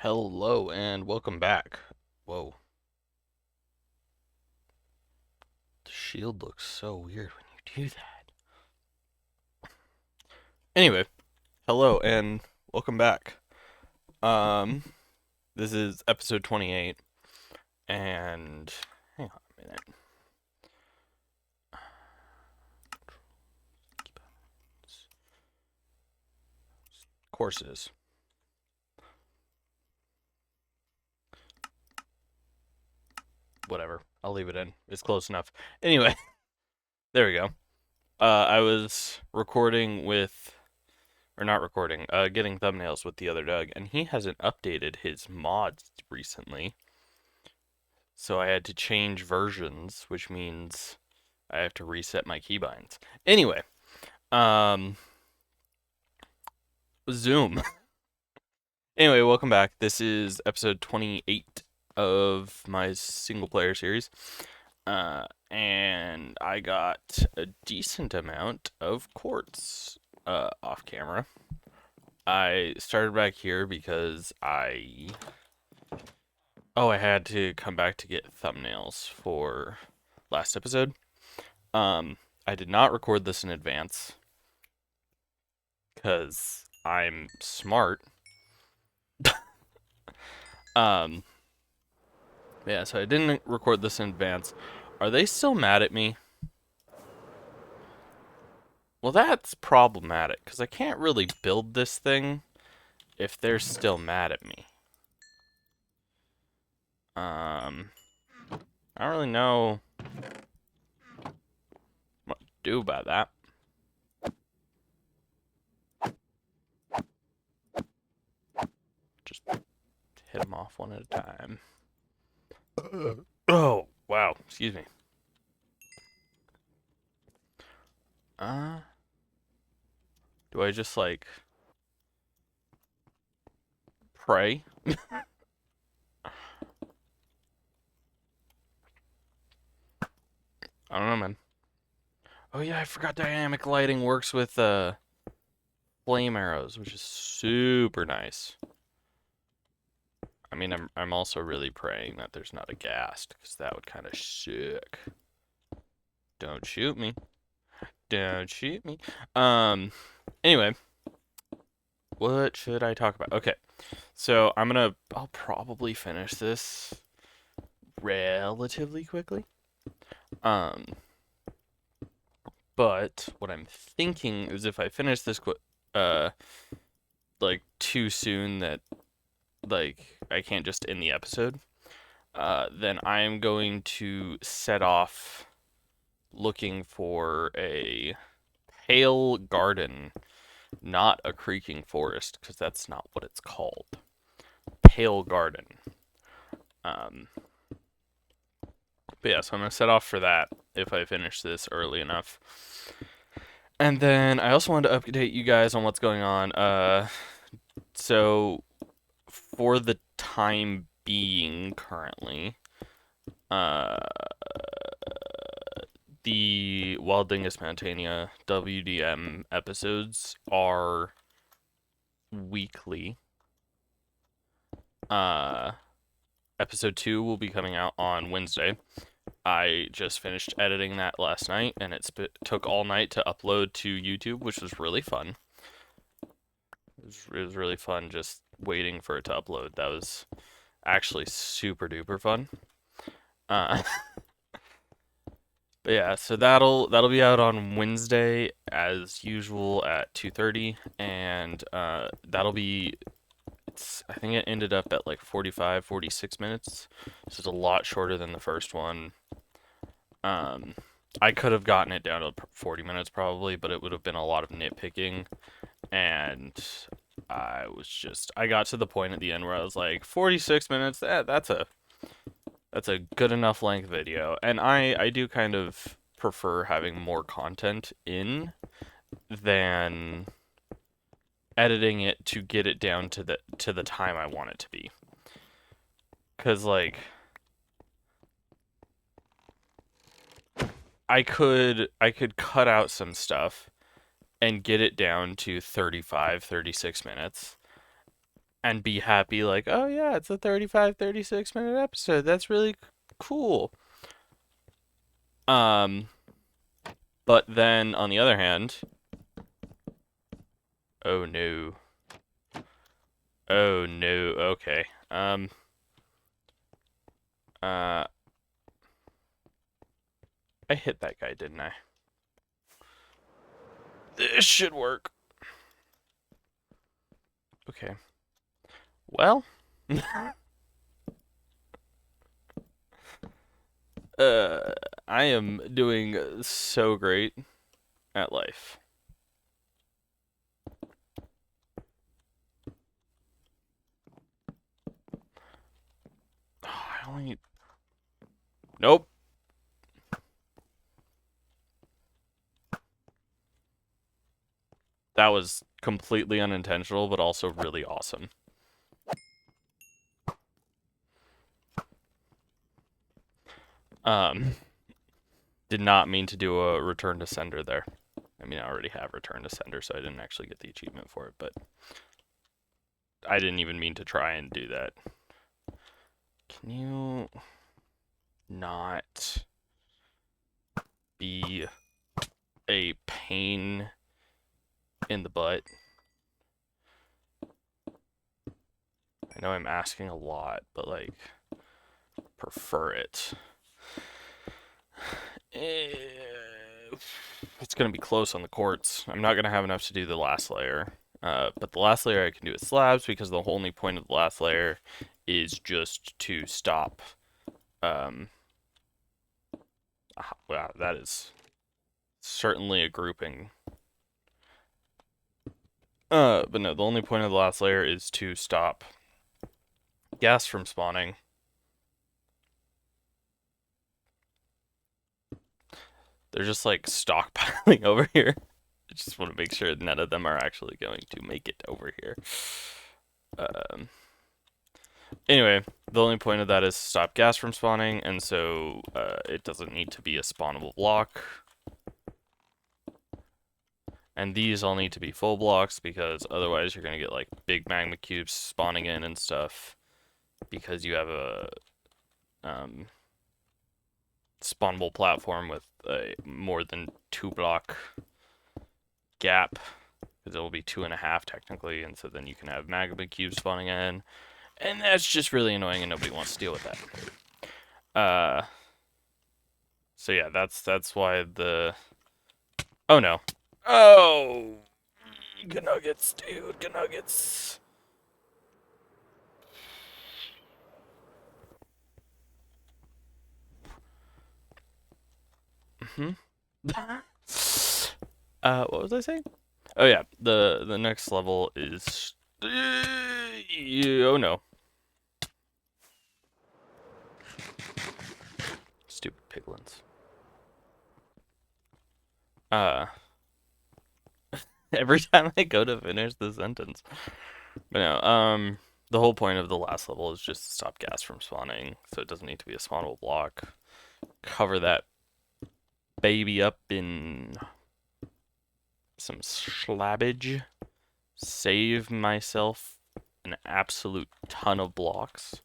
Hello and welcome back. Whoa, the shield looks so weird when you do that. Anyway, hello and welcome back. Um, this is episode 28, and hang on a minute. Courses. Whatever. I'll leave it in. It's close enough. Anyway, there we go. I was recording with, or not recording, getting thumbnails with the other Doug, and he hasn't updated his mods recently. So I had to change versions, which means I have to reset my keybinds. Anyway, um, Zoom. Anyway, welcome back. This is episode 28 of my single player series. And I got a decent amount of quartz off camera. I started back here because I had to come back to get thumbnails for last episode. I did not record this in advance because I'm smart. Um, yeah, so I didn't record this in advance. Are they still mad at me? Well, that's problematic because I can't really build this thing if they're still mad at me. I don't really know what to do about that. Just hit them off one at a time. Oh, wow. Excuse me. Do I just like pray? I don't know, man. Oh yeah, I forgot dynamic lighting works with flame arrows, which is super nice. I mean, I'm also really praying that there's not a ghast, because that would kind of suck. Don't shoot me. Don't shoot me. Anyway, what should I talk about? Okay, so I'll probably finish this relatively quickly. But what I'm thinking is if I finish this like too soon that like I can't just end the episode, then I am going to set off looking for a pale garden, not a creaking forest, because that's not what it's called. Pale garden. Um, but yeah, so I'm gonna set off for that if I finish this early enough. And then I also wanted to update you guys on what's going on. So for the time being, currently, uh, the Wild Dingus Mountaina WDM episodes are weekly. Episode 2 will be coming out on Wednesday. I just finished editing that last night, and took all night to upload to YouTube, which was really fun. It was really fun just waiting for it to upload. That was actually super duper fun. Uh, but yeah, so that'll be out on Wednesday as usual at 2:30, and that'll be. I think it ended up at like 45, 46 minutes. So it's a lot shorter than the first one. I could have gotten it down to 40 minutes probably, but it would have been a lot of nitpicking, and I got to the point at the end where I was like 46 minutes. That's a good enough length video, and I do kind of prefer having more content in than editing it to get it down to the time I want it to be. Cause like I could cut out some stuff and get it down to 35, 36 minutes and be happy like, oh yeah, it's a 35, 36 minute episode. That's really cool. Um, but then on the other hand, oh no. Oh no. Okay. Uh I hit that guy, didn't I? This should work. Okay. Well, uh I am doing so great at life. Oh, I only Nope. That was completely unintentional, but also really awesome. Um, did not mean to do a return to sender there. I mean, I already have return to sender, so I didn't actually get the achievement for it, but I didn't even mean to try and do that. Can you not be a pain in the butt? I know I'm asking a lot, but like, prefer it. It's gonna be close on the quartz. I'm not gonna have enough to do the last layer. But the last layer I can do with slabs because the only point of the last layer is just to stop. Wow, that is certainly a grouping. But no, the only point of the last layer is to stop gas from spawning. They're just like stockpiling over here. I just want to make sure none of them are actually going to make it over here. Anyway, the only point of that is to stop gas from spawning, and so it doesn't need to be a spawnable block. And these all need to be full blocks because otherwise you're going to get like big magma cubes spawning in and stuff because you have a spawnable platform with a more than 2 block gap, because it will be 2.5 technically, and so then you can have magma cubes spawning in, and that's just really annoying and nobody wants to deal with that. So yeah, that's why the... Oh no. Oh! Good nuggets, dude, good nuggets. What was I saying? Oh yeah, the next level is... oh no. Stupid piglins. Every time I go to finish the sentence. But no, the whole point of the last level is just to stop gas from spawning, so it doesn't need to be a spawnable block. Cover that baby up in some slabbage. Save myself an absolute ton of blocks.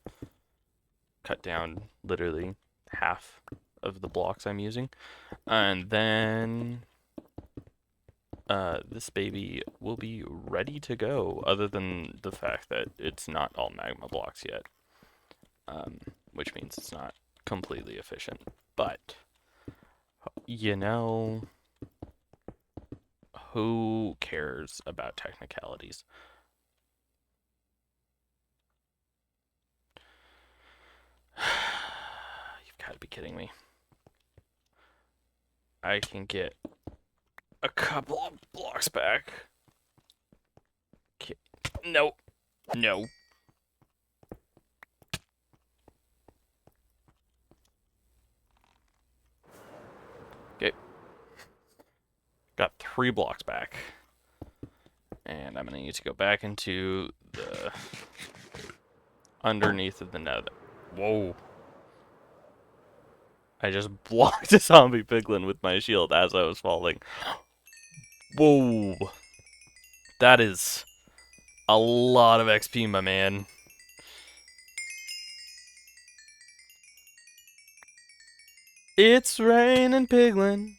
Cut down literally half of the blocks I'm using. And then this baby will be ready to go, other than the fact that it's not all magma blocks yet, which means it's not completely efficient. But, you know, who cares about technicalities? You've got to be kidding me. I can get a couple of blocks back. Okay. No. No. Okay. Got 3 blocks back. And I'm going to need to go back into the underneath of the nether. Whoa. I just blocked a zombie piglin with my shield as I was falling. Whoa. That is A lot of XP, my man. It's raining piglin.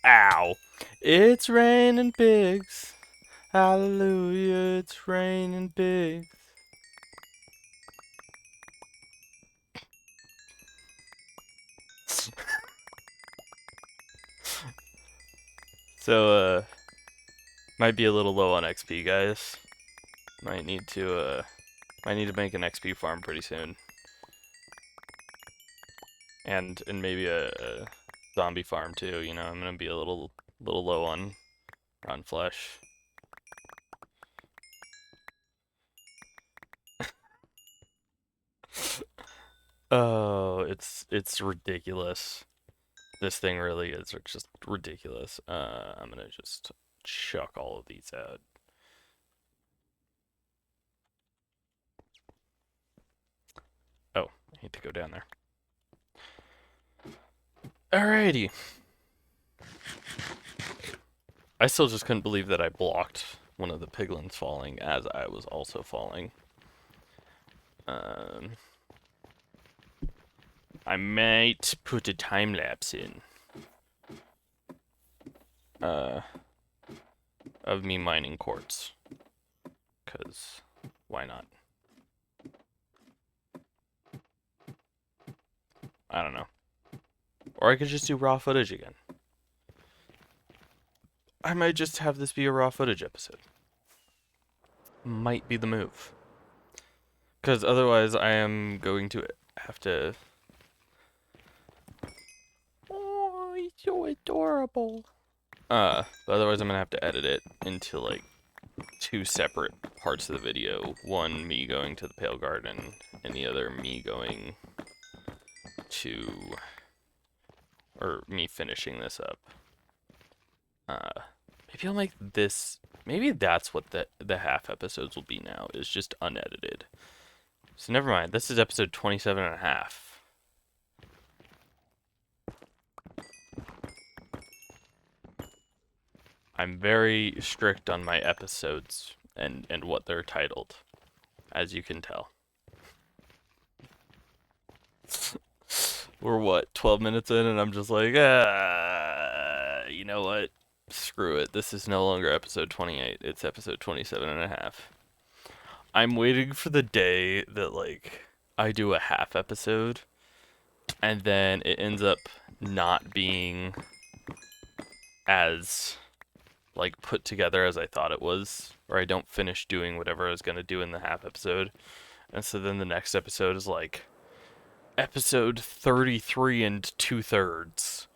Ow. It's raining pigs. Hallelujah, it's raining pigs. So, might be a little low on XP, guys. Might need to make an XP farm pretty soon. And maybe a zombie farm too, you know, I'm gonna be a little low on flesh. Oh, it's ridiculous. This thing really is just ridiculous. I'm gonna just chuck all of these out. Oh, I need to go down there. Alrighty. I still just couldn't believe that I blocked one of the piglins falling as I was also falling. I might put a time lapse in. Of me mining quartz. Because why not? I don't know. Or I could just do raw footage again. I might just have this be a raw footage episode. Might be the move. Because otherwise I am going to have to... Oh, he's so adorable. But otherwise I'm going to have to edit it into like 2 separate parts of the video. One, me going to the Pale Garden, and the other, me going to... or me finishing this up. Maybe I'll make this... Maybe that's what the half episodes will be now, is just unedited. So never mind, this is episode 27 and a half. I'm very strict on my episodes and what they're titled, as you can tell. We're what, 12 minutes in, and I'm just like, you know what? Screw it. This is no longer episode 28. It's episode 27 and a half. I'm waiting for the day that, like, I do a half episode, and then it ends up not being as, like, put together as I thought it was, or I don't finish doing whatever I was going to do in the half episode. And so then the next episode is, like, episode 33 and 2/3.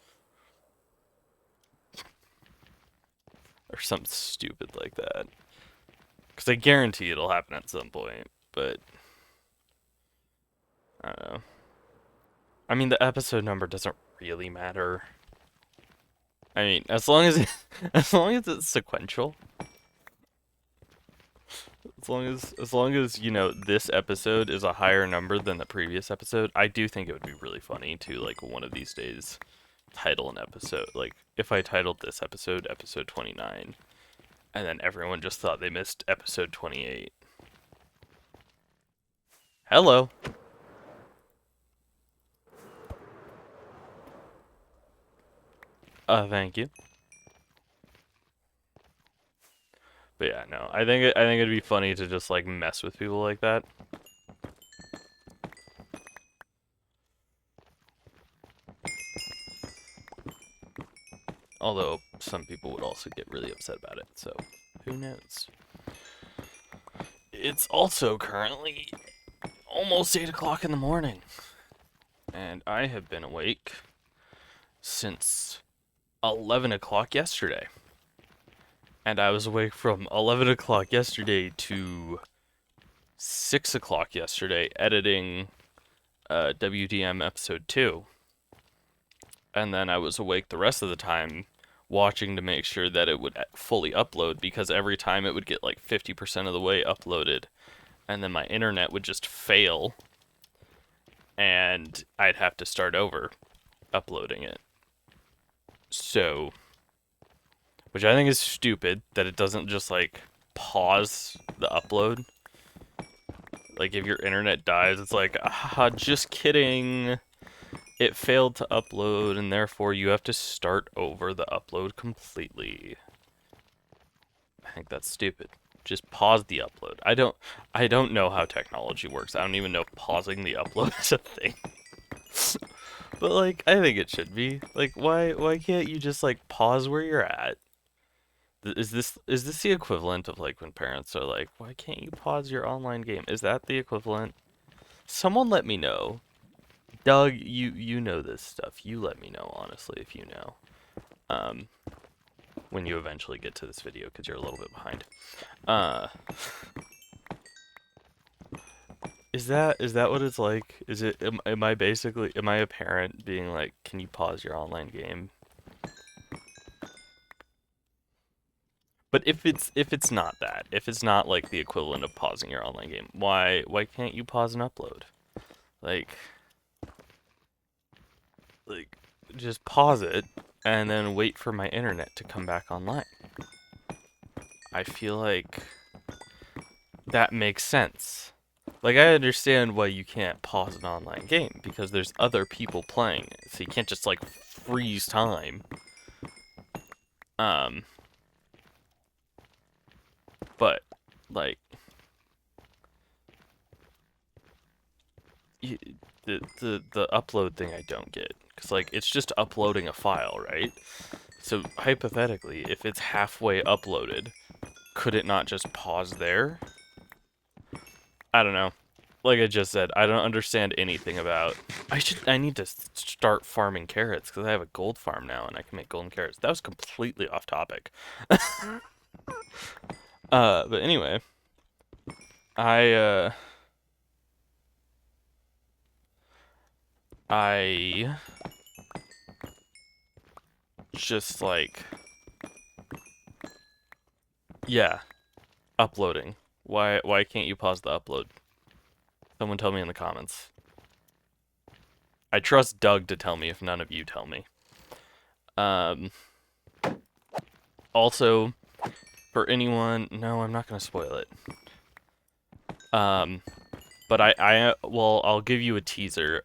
Or something stupid like that. Because I guarantee it'll happen at some point, but... I don't know. I mean, the episode number doesn't really matter. I mean, as long as as long as it's sequential. As long as, you know, this episode is a higher number than the previous episode, I do think it would be really funny to, like, one of these days title an episode. Like, if I titled this episode, episode 29, and then everyone just thought they missed episode 28. Hello. Thank you. But yeah, no, I think it'd be funny to just like mess with people like that. Although some people would also get really upset about it, so who knows? It's also currently almost 8 o'clock in the morning, and I have been awake since 11 o'clock yesterday. And I was awake from 11 o'clock yesterday to 6 o'clock yesterday editing WDM episode 2. And then I was awake the rest of the time watching to make sure that it would fully upload, because every time it would get like 50% of the way uploaded, and then my internet would just fail, and I'd have to start over uploading it. So, which I think is stupid, that it doesn't just like pause the upload. Like if your internet dies, it's like, ah, just kidding. It failed to upload, and therefore you have to start over the upload completely. I think that's stupid. Just pause the upload. I don't know how technology works. I don't even know if pausing the upload is a thing. But like, I think it should be. Like, why can't you just like pause where you're at? Is this the equivalent of like when parents are like, why can't you pause your online game? Is that the equivalent? Someone let me know. Doug, you know this stuff. You let me know honestly if you know. Um, when you eventually get to this video, because you're a little bit behind. Uh, is that what it's like? Is it am I basically am I a parent being like, can you pause your online game? But if it's not that, if it's not like the equivalent of pausing your online game, why can't you pause and upload? Like like just pause it and then wait for my internet to come back online. I feel like that makes sense. Like I understand why you can't pause an online game because there's other people playing it, so you can't just like freeze time. Um, but like y- the upload thing I don't get because like it's just uploading a file, right? So hypothetically, if it's halfway uploaded, could it not just pause there? I don't know. Like I just said, I don't understand anything about. I need to start farming carrots because I have a gold farm now and I can make golden carrots. That was completely off topic. But anyway, I I just like yeah, uploading. Why can't you pause the upload? Someone tell me in the comments. I trust Doug to tell me if none of you tell me. Um, also, for anyone, no, I'm not gonna spoil it. Um, but well, I'll give you a teaser.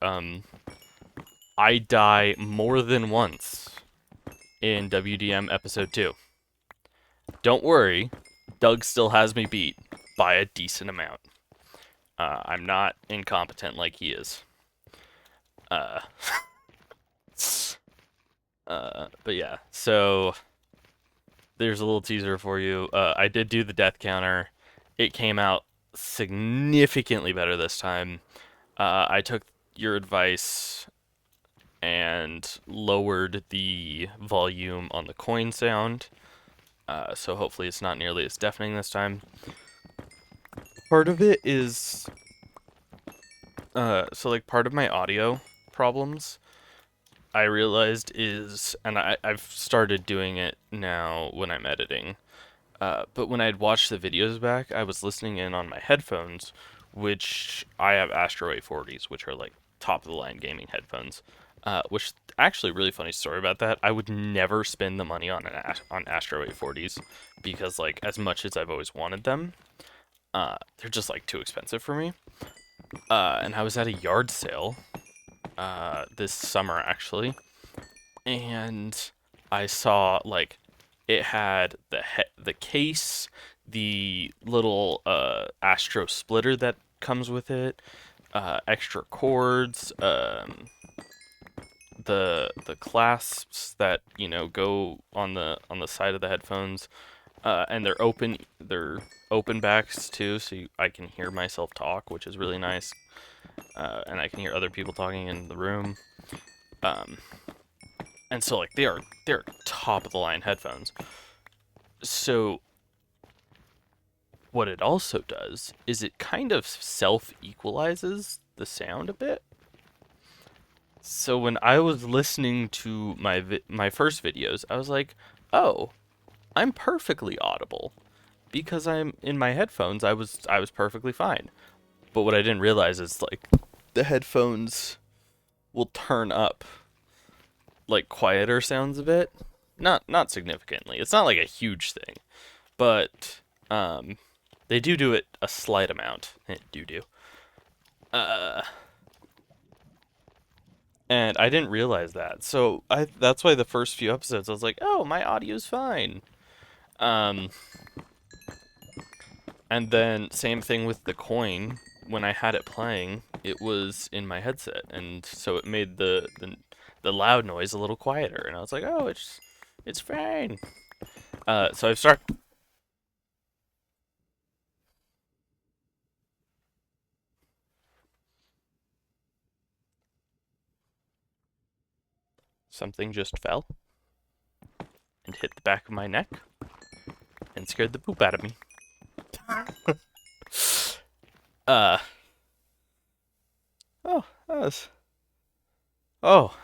I die more than once in WDM episode 2. Don't worry, Doug still has me beat by a decent amount. I'm not incompetent like he is. Uh, but yeah, so there's a little teaser for you. I did do the death counter. It came out significantly better this time. I took your advice and lowered the volume on the coin sound. So hopefully it's not nearly as deafening this time. Part of it is, so like part of my audio problems, I realized is, and I've started doing it now when I'm editing. But when I'd watched the videos back, I was listening in on my headphones, which I have Astro A40s, which are like top of the line gaming headphones. Which actually really funny story about that. I would never spend the money on on Astro A40s because like as much as I've always wanted them, they're just like too expensive for me. And I was at a yard sale this summer actually, and I saw like it had the case, the little Astro splitter that comes with it, extra cords, the clasps that go on the side of the headphones, and they're open backs too, so I can hear myself talk, which is really nice, and I can hear other people talking in the room. Um, and so like they're top of the line headphones. So what it also does is it kind of self equalizes the sound a bit. So when I was listening to my first videos, I was like, "Oh, I'm perfectly audible because I'm in my headphones. I was perfectly fine." But what I didn't realize is like the headphones will turn up like quieter sounds a bit. Not significantly. It's not like a huge thing, but Um, they do it a slight amount. Do. Uh, and I didn't realize that. So that's why the first few episodes I was like, oh, my audio's fine. Um, and then same thing with the coin. When I had it playing, it was in my headset, and so it made the loud noise a little quieter. And I was like, oh, it's fine. So I've started. Something just fell and hit the back of my neck and scared the poop out of me. Uh oh, that was oh.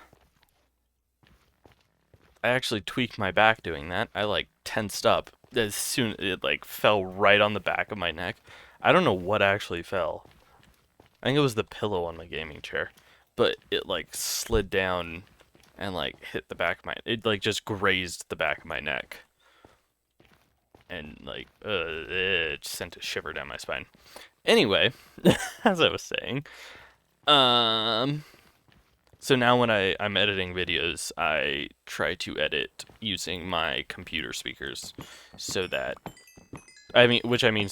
I actually tweaked my back doing that. I like tensed up as soon it like fell right on the back of my neck. I don't know what actually fell. I think it was the pillow on my gaming chair, but it like slid down and like hit the back of my. It like just grazed the back of my neck, and like it sent a shiver down my spine. Anyway, as I was saying, um, so now when I'm editing videos, I try to edit using my computer speakers, so that which I mean,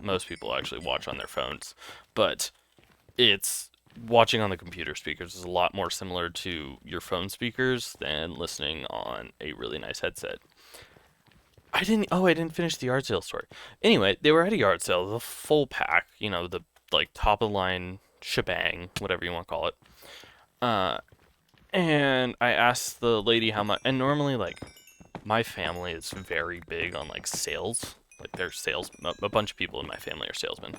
most people actually watch on their phones, but it's watching on the computer speakers is a lot more similar to your phone speakers than listening on a really nice headset. I didn't finish the yard sale story. Anyway, they were at a yard sale, the full pack, the like top of the line shebang, whatever you want to call it. Uh, and I asked the lady how much, and normally like my family is very big on like sales. Like they're sales, a bunch of people in my family are salesmen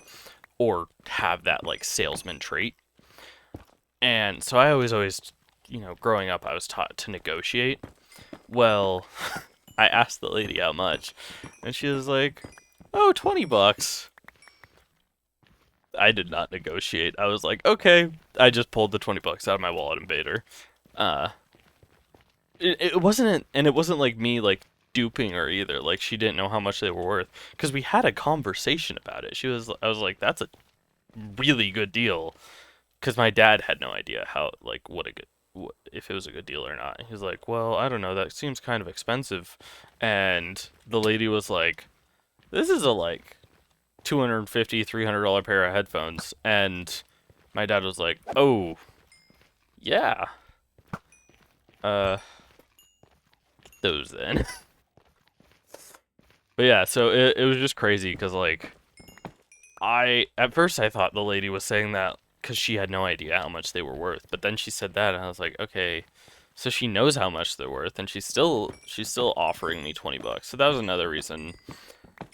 or have that like salesman trait. And so I always, growing up, I was taught to negotiate. Well, I asked the lady how much, and she was like, "Oh, $20." I did not negotiate. I was like, "Okay." I just pulled the $20 out of my wallet and paid her. Uh, it wasn't, and it wasn't like me like duping her either. Like she didn't know how much they were worth because we had a conversation about it. I was like, "That's a really good deal," because my dad had no idea how like if it was a good deal or not. He was like, "Well, I don't know. That seems kind of expensive," and the lady was like, "This is a like 250 $300 pair of headphones," and my dad was like, "Oh, yeah, uh, those then." But yeah, so it was just crazy because like at first I thought the lady was saying that because she had no idea how much they were worth, but then she said that and I was like, okay, so she knows how much they're worth and she's still offering me $20. So that was another reason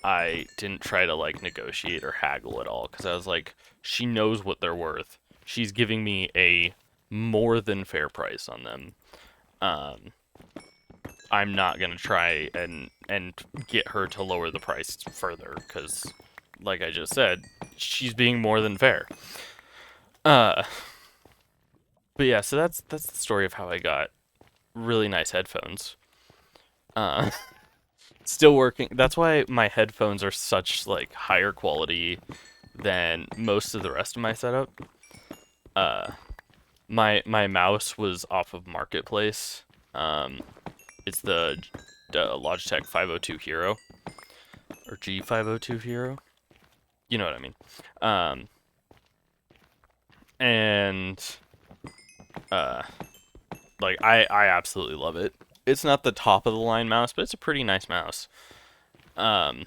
I didn't try to like negotiate or haggle at all because I was like, she knows what they're worth. She's giving me a more than fair price on them. Um, I'm not gonna try and get her to lower the price further because, like I just said, she's being more than fair. Uh, but yeah, so that's the story of how I got really nice headphones. Uh, still working. That's why my headphones are such like higher quality than most of the rest of my setup. Uh, my mouse was off of Marketplace. Um, it's the Logitech 502 Hero or G502 Hero. You know what I mean. Um, and uh, like I absolutely love it. It's not the top of the line mouse, but it's a pretty nice mouse. Um,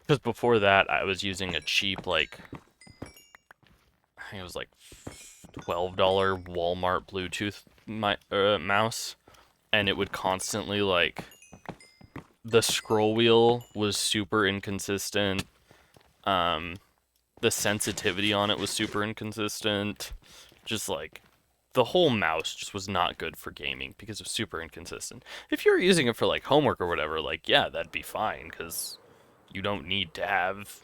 because before that I was using a cheap like I think it was like $12 Walmart Bluetooth mouse, and it would constantly like the scroll wheel was super inconsistent. Um, the sensitivity on it was super inconsistent. Just like the whole mouse just was not good for gaming because it was super inconsistent. If you're using it for like homework or whatever, like yeah, that'd be fine because you don't need to have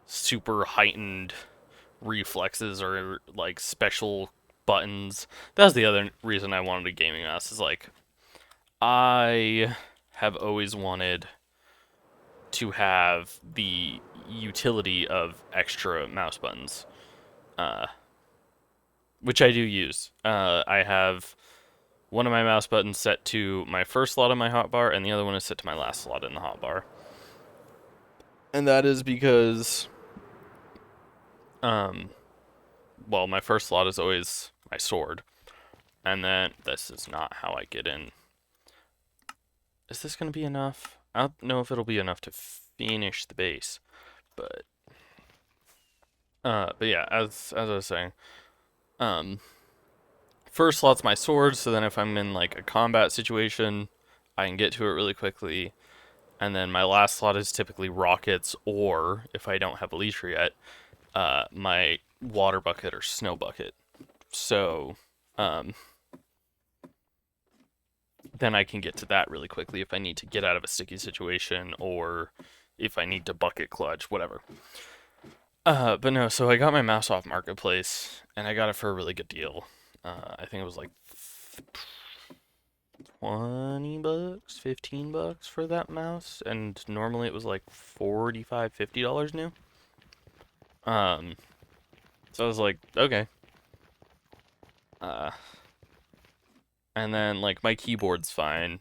super heightened reflexes or like special buttons. That's the other reason I wanted a gaming mouse is like I have always wanted to have the utility of extra mouse buttons, uh, which I do use. I have one of my mouse buttons set to my first slot on my hotbar, and the other one is set to my last slot in the hotbar. And that is because, um, well, my first slot is always my sword. And then, this is not how I get in. Is this going to be enough? I don't know if it'll be enough to finish the base. But yeah, as I was saying, first slot's my sword, so then if I'm in like a combat situation, I can get to it really quickly. And then my last slot is typically rockets, or if I don't have Elytra yet, my water bucket or snow bucket. So, then I can get to that really quickly if I need to get out of a sticky situation, or if I need to bucket clutch, whatever. But no, so I got my mouse off Marketplace, and I got it for a really good deal. I think it was like 20 bucks, 15 bucks for that mouse, and normally it was like $45, $50 new. So I was like, okay. And then like my keyboard's fine.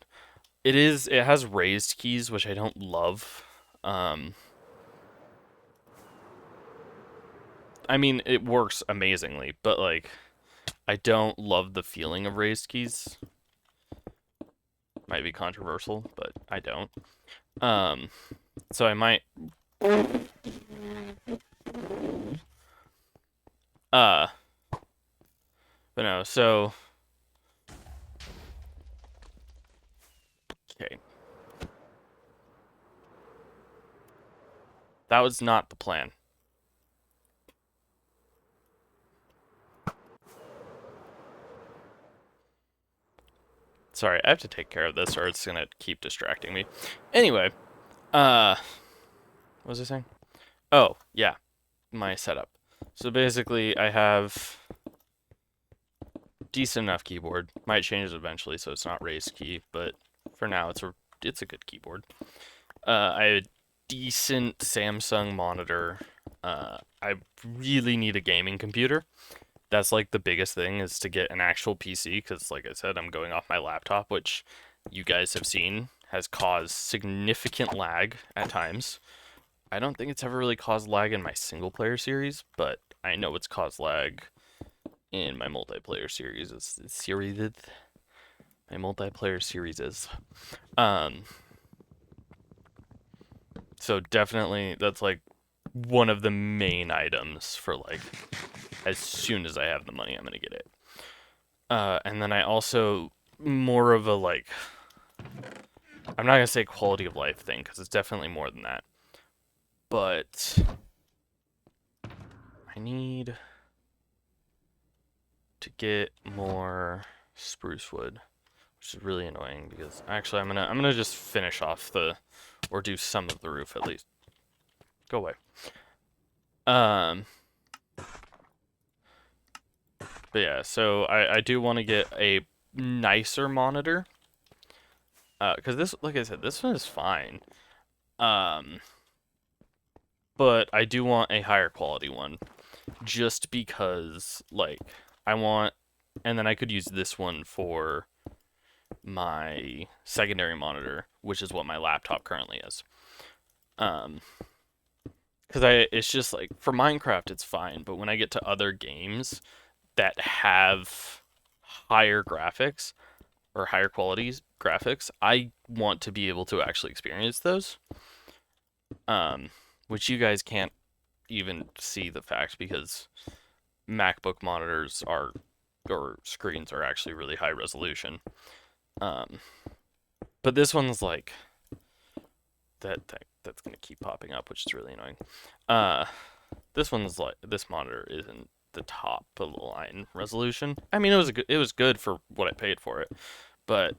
It has raised keys, which I don't love. I mean, it works amazingly, but like I don't love the feeling of raised keys. Might be controversial, but I don't. So I might but no, so okay. That was not the plan. Sorry, I have to take care of this or it's gonna keep distracting me. Anyway, what was I saying? Oh, yeah, my setup. So basically, I have decent enough keyboard. Might change it eventually, so it's not raised key, but for now, it's a good keyboard. I have a decent Samsung monitor. I really need a gaming computer. That's like the biggest thing is to get an actual PC because, like I said, I'm going off my laptop, which you guys have seen has caused significant lag at times. I don't think it's ever really caused lag in my single player series, but I know it's caused lag in my multiplayer series. My multiplayer series is. So definitely that's like one of the main items for like as soon as I have the money, I'm gonna get it. And then I also more of a like I'm not gonna say quality of life thing because it's definitely more than that. But I need to get more spruce wood, which is really annoying because actually I'm gonna just finish off or do some of the roof at least. Go away. But yeah, so I do want to get a nicer monitor. Because this, like I said, this one is fine. But I do want a higher quality one. Just because, like, I want... And then I could use this one for my secondary monitor, which is what my laptop currently is. Because it's just like, for Minecraft, it's fine. But when I get to other games that have higher graphics or higher quality graphics, I want to be able to actually experience those. Which you guys can't even see the fact because MacBook monitors or screens are actually really high resolution. But this one's like that's gonna keep popping up, which is really annoying. This one's like this monitor isn't the top of the line resolution. I mean, it was good for what I paid for it, but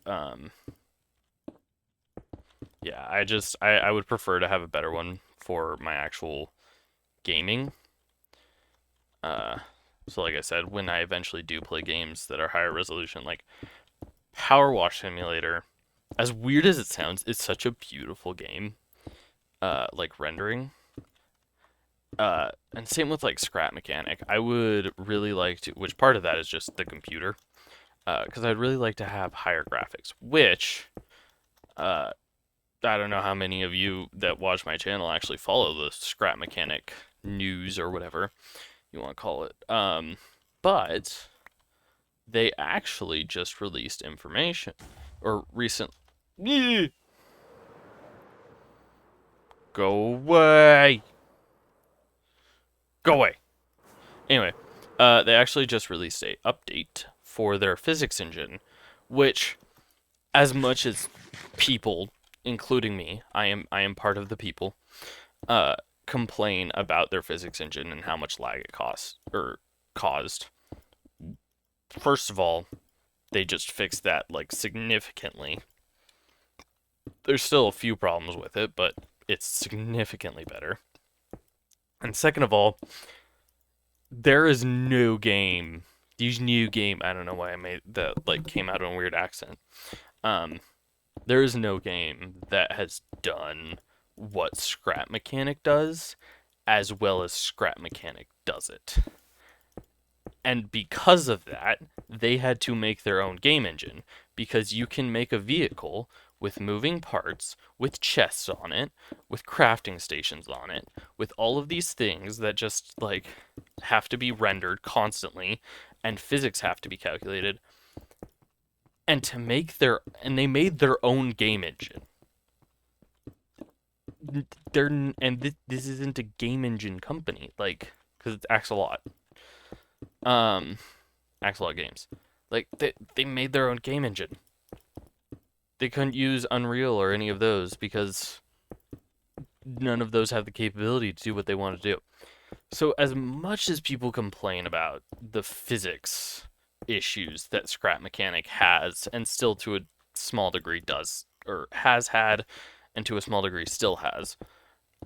yeah, I would prefer to have a better one for my actual gaming. So like I said, when I eventually do play games that are higher resolution, like Power Wash Simulator, as weird as it sounds, it's such a beautiful game. like rendering. And same with like scrap mechanic. I would really like to, which part of that is just the computer, because I'd really like to have higher graphics, which uh, I don't know how many of you that watch my channel actually follow the scrap mechanic news or whatever you want to call it. But they actually just released information, or recent. Go away! Go away! Anyway, they actually just released a update for their physics engine, which, as much as people, including me, I am part of the people, uh, complain about their physics engine and how much lag it costs or caused. First of all, they just fixed that like significantly. There's still a few problems with it, but it's significantly better. And second of all, there is no game. These new game. I don't know why I made that like came out in a weird accent. Um, there is no game that has done what Scrap Mechanic does as well as Scrap Mechanic does it. And because of that, they had to make their own game engine because you can make a vehicle with moving parts, with chests on it, with crafting stations on it, with all of these things that just like have to be rendered constantly and physics have to be calculated. And they made their own game engine. They're and this isn't a game engine company like because it's Axolot. Um Axolot Games. Like they made their own game engine. They couldn't use Unreal or any of those because none of those have the capability to do what they want to do. So as much as people complain about the physics issues that Scrap Mechanic has and still to a small degree does or has had and to a small degree still has,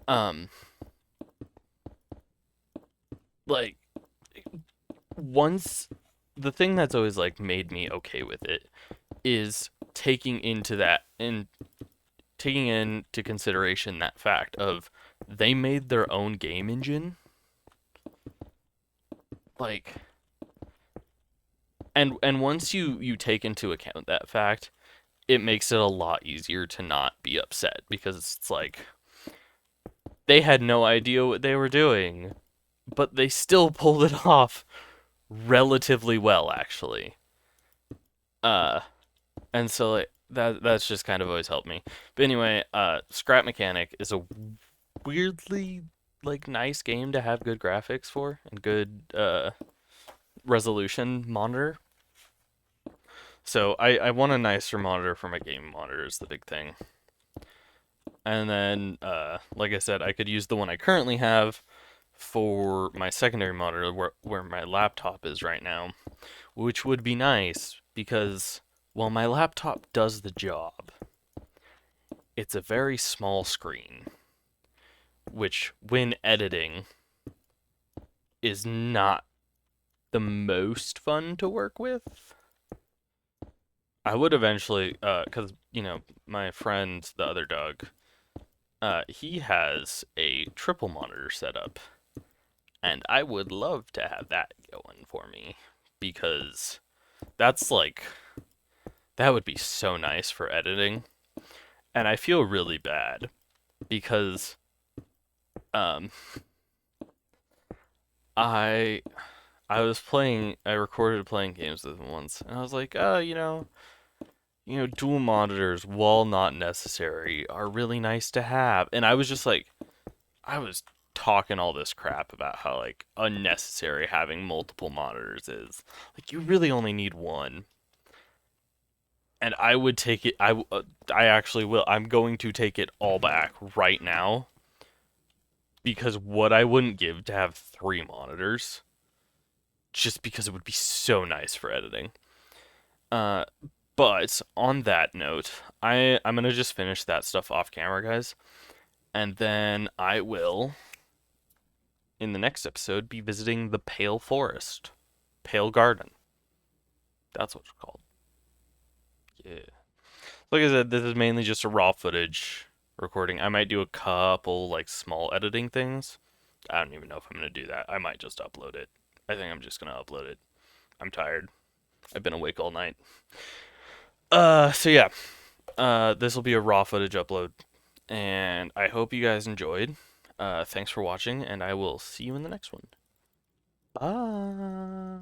um like once the thing that's always like made me okay with it is taking into consideration that fact of they made their own game engine, like, and once you take into account that fact, it makes it a lot easier to not be upset because it's like they had no idea what they were doing, but they still pulled it off relatively well actually. uh and so like that's just kind of always helped me. But anyway, Scrap Mechanic is a weirdly like nice game to have good graphics for and good resolution monitor. So I want a nicer monitor for my gaming monitor is the big thing. And then like I said, I could use the one I currently have for my secondary monitor where my laptop is right now, which would be nice because while my laptop does the job, it's a very small screen, which when editing is not the most fun to work with. I would eventually, because my friend, the other Doug, he has a triple monitor setup, and I would love to have that going for me because that's like that would be so nice for editing. And I feel really bad because um I I recorded playing games with him once, and I was like, dual monitors, while not necessary, are really nice to have. And I was just like, I was talking all this crap about how like unnecessary having multiple monitors is. Like you really only need one. And I would take it. I actually will. I'm going to take it all back right now because what I wouldn't give to have three monitors, just because it would be so nice for editing. Uh, but on that note, I'm gonna just finish that stuff off camera, guys, and then I will in the next episode be visiting the Pale Forest, Pale Garden. That's what it's called. Yeah. Like I said, this is mainly just a raw footage recording. I might do a couple like small editing things. I don't even know if I'm gonna do that. I might just upload it. I think I'm just gonna upload it. I'm tired. I've been awake all night. So yeah. This will be a raw footage upload, and I hope you guys enjoyed. Thanks for watching, and I will see you in the next one. Bye.